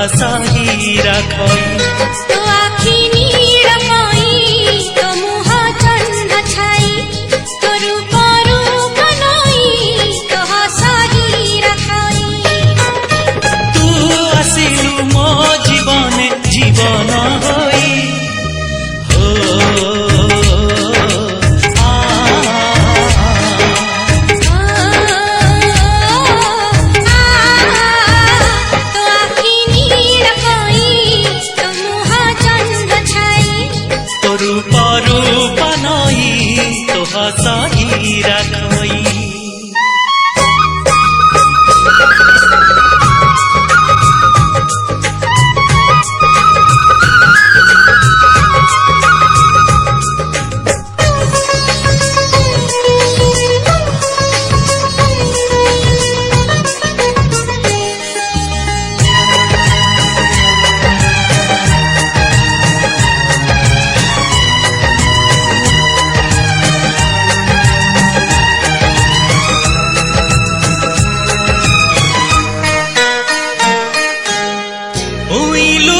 हसाही राखई तो आखी नीर पाई तो मुह चंद छाई तो रूप रूप नई तो हसाही राखई तू आसिलु मो जीवने जीवन होई हो हसाही राखई उइलु